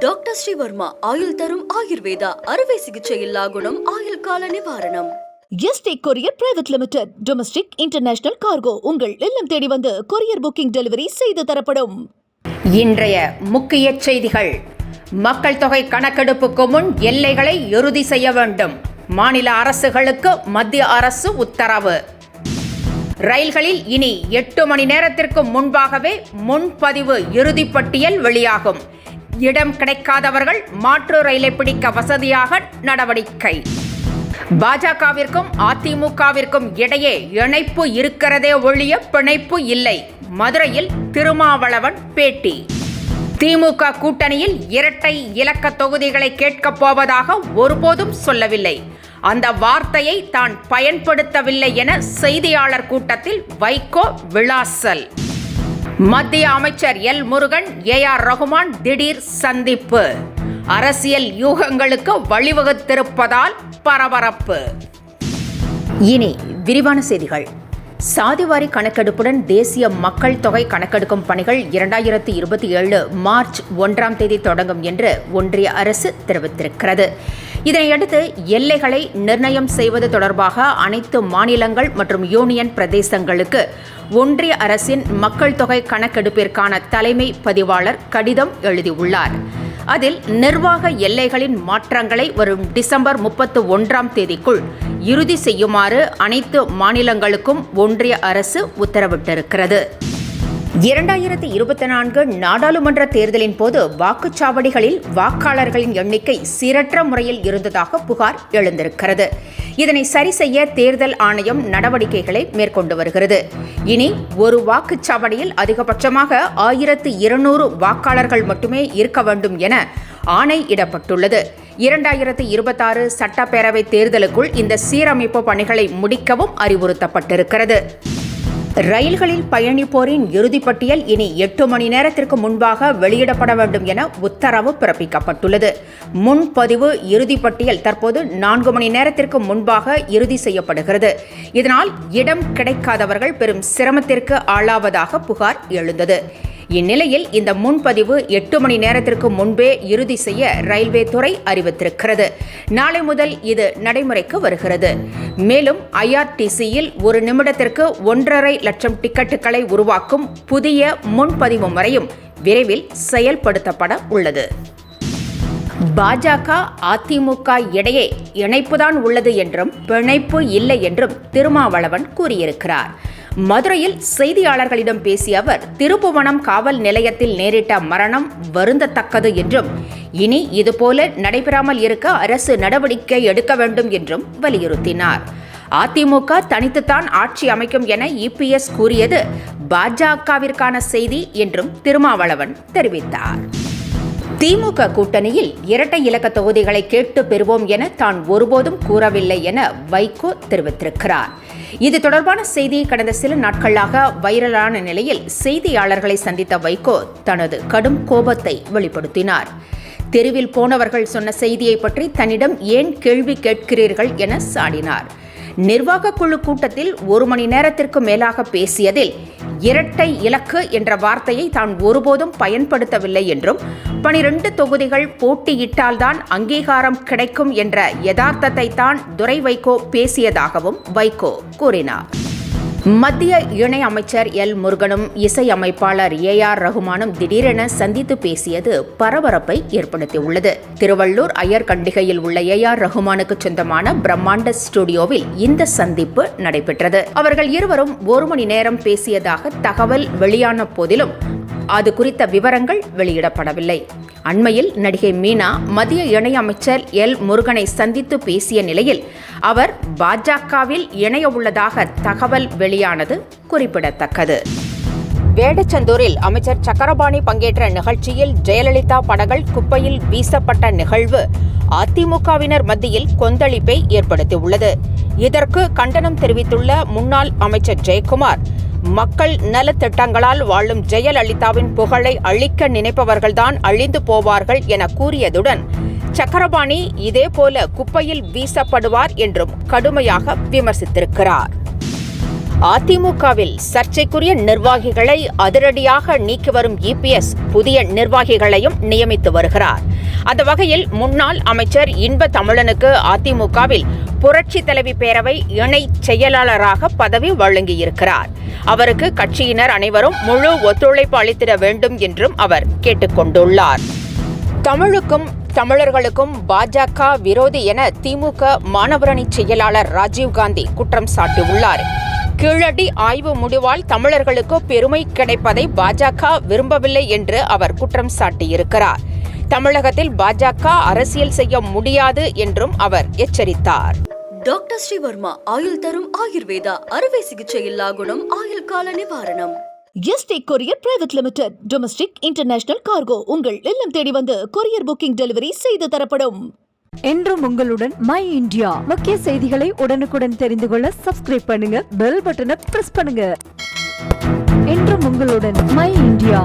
Doctor Sreevarma ஆயுள் தரும் ஆயுர்வேதா அறுவை சிகிச்சையில்லா குணம் ஆயுள் கால நிவாரணம். Yesterday courier private limited. Domestic international cargo உங்கள் இல்லம் தேடி வந்து கொரியர் புக்கிங் டெலிவரி செய்து தரப்படும். இன்றைய முக்கிய செய்திகள். மக்கள் தொகை கணக்கெடுப்புக்கு முன் எல்லைகளை இறுதி செய்ய வேண்டும். மாநில அரசுகளுக்கு மத்திய அரசு உத்தரவு. ரயில்களில் இனி 8 மணி நேரத்திற்கு முன்பாகவே முன்பதிவு இறுதிப்பட்டியல் வெளியாகும். இடம் கிடைக்காதவர்கள் மாற்று ரயிலை பிடிக்க வசதியாக நடவடிக்கை. பாஜகவிற்கும் அதிமுகவிற்கும் இடையே இணைப்பு இருக்கிறதே ஒழிய பிணைப்பு இல்லை. மதுரையில் திருமாவளவன் பேட்டி. திமுக கூட்டணியில் இரட்டை இலக்க தொகுதிகளை கேட்கப் போவதாக ஒருபோதும் சொல்லவில்லை. அந்த வார்த்தையை தான் பயன்படுத்தவில்லை என செய்தியாளர் கூட்டத்தில் வைகோ விளாசல். மத்திய அமைச்சர் எல் முருகன் AR ரகுமான் திடீர் சந்திப்பு. அரசியல் யூகங்களுக்கு வழிவகுத்திருப்பதால் பரபரப்பு. இனி விரிவான செய்திகள். சாதிவாரி கணக்கெடுப்புடன் தேசிய மக்கள் தொகை கணக்கெடுக்கும் பணிகள் 2027 மார்ச் 1ஆம் தேதி தொடங்கும் என்று ஒன்றிய அரசு தெரிவித்திருக்கிறது. இதனையடுத்து எல்லைகளை நிர்ணயம் செய்வது தொடர்பாக அனைத்து மாநிலங்கள் மற்றும் யூனியன் பிரதேசங்களுக்கு ஒன்றிய அரசின் மக்கள் தொகை கணக்கெடுப்பிற்கான தலைமை பதிவாளர் கடிதம் எழுதியுள்ளார். அதில் நிர்வாக எல்லைகளின் மாற்றங்களை வரும் டிசம்பர் 31ஆம் தேதிக்குள் இறுதி செய்யுமாறு அனைத்து மாநிலங்களுக்கும் ஒன்றிய அரசு உத்தரவிட்டிருக்கிறது. 2024 நாடாளுமன்ற தேர்தலின் போது வாக்குச்சாவடிகளில் வாக்காளர்களின் எண்ணிக்கை சீரற்ற முறையில் இருந்ததாக புகார் எழுந்திருக்கிறது. இதனை சரி செய்ய தேர்தல் ஆணையம் நடவடிக்கைகளை மேற்கொண்டு வருகிறது. இனி ஒரு வாக்குச்சாவடியில் அதிகபட்சமாக 1200 வாக்காளர்கள் மட்டுமே இருக்க வேண்டும் என ஆணையிடப்பட்டுள்ளது. 2026 சட்டப்பேரவை தேர்தலுக்குள் இந்த சீரமைப்பு பணிகளை முடிக்கவும் அறிவுறுத்தப்பட்டிருக்கிறது. ரயில்களில் பயணிப்போரின் இறுதிப்பட்டியல் இனி 8 மணி நேரத்திற்கு முன்பாக வெளியிடப்பட வேண்டும் என உத்தரவு பிறப்பிக்கப்பட்டுள்ளது. முன்பதிவு இறுதிப்பட்டியல் தற்போது 4 மணி நேரத்திற்கு முன்பாக இறுதி செய்யப்படுகிறது. இதனால் இடம் கிடைக்காதவர்கள் பெரும் சிரமத்திற்கு ஆளாவதாக புகார் எழுந்தது. இந்நிலையில் இந்த முன்பதிவு 8 மணி நேரத்திற்கு முன்பே இறுதி செய்ய ரயில்வே துறை அறிவித்திருக்கிறது. நாளை முதல் இது நடைமுறைக்கு வருகிறது. மேலும் IRTCயில் ஒரு நிமிடத்திற்கு 1.5 லட்சம் டிக்கெட்டுகளை உருவாக்கும் புதிய முன்பதிவு முறையும் விரைவில் செயல்படுத்தப்பட உள்ளது. பாஜக அதிமுக இடையே இணைப்புதான் உள்ளது என்றும் பிணைப்பு இல்லை என்றும் திருமாவளவன் கூறியிருக்கிறார். மதுரையில் செய்தியாளர்களிடம் பேசிய அவர், திருப்புவனம் காவல் நிலையத்தில் நேரிட்ட மரணம் வருந்தத்தக்கது என்றும் இனி இதுபோல நடைபெறாமல் இருக்க அரசு நடவடிக்கை எடுக்க வேண்டும் என்றும் வலியுறுத்தினார். அதிமுக தனித்துத்தான் ஆட்சி அமைக்கும் என EPS கூறியது பாஜகவிற்கான செய்தி என்றும் திருமாவளவன் தெரிவித்தார். திமுக கூட்டணியில் இரட்டை இலக்க தொகுதிகளை கேட்டு பெறுவோம் என தான் ஒருபோதும் கூறவில்லை என வைகோ தெரிவித்திருக்கிறார். இது தொடர்பான செய்தி கடந்த சில நாட்களாக வைரலான நிலையில் செய்தியாளர்களை சந்தித்த வைகோ தனது கடும் கோபத்தை வெளிப்படுத்தினார். தெருவில் போனவர்கள் சொன்ன செய்தியை பற்றி தன்னிடம் ஏன் கேள்வி கேட்கிறீர்கள் என சாடினார். நிர்வாக குழு கூட்டத்தில் 1 மணி நேரத்திற்கு மேலாக பேசியதில் இரட்டை இலக்கு என்ற வார்த்தையை தான் ஒருபோதும் பயன்படுத்தவில்லை என்றும் 12 தொகுதிகள் போட்டியிட்டால்தான் அங்கீகாரம் கிடைக்கும் என்ற யதார்த்தத்தை தான் துரை வைகோ பேசியதாகவும் வைகோ கூறினார். மத்திய இணை அமைச்சர் எல் முருகனும் இசை அமைப்பாளர் AR ரகுமானும் திடீரென சந்தித்து பேசியது பரபரப்பை ஏற்படுத்தியுள்ளது. திருவள்ளூர் ஐயர்கண்டிகையில் உள்ள AR ரகுமானுக்கு சொந்தமான பிரம்மாண்ட ஸ்டுடியோவில் இந்த சந்திப்பு நடைபெற்றது. அவர்கள் இருவரும் 1 மணி நேரம் பேசியதாக தகவல் வெளியான போதிலும் அது குறித்த விவரங்கள் வெளியிடப்படவில்லை. அண்மையில் நடிகை மீனா மத்திய இணையமைச்சர் எல் முருகனை சந்தித்து பேசிய நிலையில் அவர் பாஜகவில் இணைய உள்ளதாக தகவல் வெளியானது குறிப்பிடத்தக்கது. வேடச்சந்தூரில் அமைச்சர் சக்கரபாணி பங்கேற்ற நிகழ்ச்சியில் ஜெயலலிதா படங்கள் குப்பையில் வீசப்பட்ட நிகழ்வு அதிமுகவினர் மத்தியில் கொந்தளிப்பை ஏற்படுத்தியுள்ளது. இதற்கு கண்டனம் தெரிவித்துள்ள முன்னாள் அமைச்சர் ஜெயக்குமார், மக்கள் நலத்திட்டங்களால் வாழும் ஜெயலலிதாவின் புகழை அழிக்க நினைப்பவர்கள்தான் அழிந்து போவார்கள் என கூறியதுடன் சக்கரபாணி இதேபோல குப்பையில் வீசப்படுவார் என்றும் கடுமையாக விமர்சித்திருக்கிறார். அதிமுகவில் சர்ச்சைக்குரிய நிர்வாகிகளை அதிரடியாக நீக்கி வரும் இபிஎஸ் புதிய நிர்வாகிகளையும் நியமித்து வருகிறார். அந்த வகையில் முன்னாள் அமைச்சர் இன்ப தமிழனுக்கு அதிமுகவில் புரட்சி தலைவி பேரவை இணை செயலாளராக பதவி வழங்கியிருக்கிறார். அவருக்கு கட்சியினர் அனைவரும் முழு ஒத்துழைப்பு அளித்திட வேண்டும் என்றும் அவர் கேட்டுக்கொண்டுள்ளார். தமிழுக்கும் தமிழர்களுக்கும் பாஜக விரோதி என திமுக மாணவரணி செயலாளர் ராஜீவ்காந்தி குற்றம் சாட்டியுள்ளார். கீழடி ஆய்வு முடிவால் தமிழர்களுக்கு பெருமை கிடைப்பதை பாஜக விரும்பவில்லை என்று அவர் குற்றம் சாட்டியிருக்கிறார். தமிழகத்தில் பாஜக அரசியல் செய்ய முடியாது என்றும் அவர் எச்சரித்தார். டாக்டர் ஸ்ரீவர்மா ஆயுள் தரும் ஆயுர்வேதா அறுவை சிகிச்சை இல்லா குணம் ஆயுள் கால நிவாரணம். Yesterday courier private limited domestic international cargo உங்கள் இல்லம் தேடி வந்து கொரியர் புக்கிங் டெலிவரி செய்து தரப்படும். என்றும் உங்களுடன் மை இந்தியா. முக்கிய செய்திகளை உடனுக்குடன் தெரிந்து கொள்ள சப்ஸ்கிரைப் பண்ணுங்க, பெல் பட்டனை பிரஸ் பண்ணுங்க. என்றும் உங்களுடன் மை இந்தியா.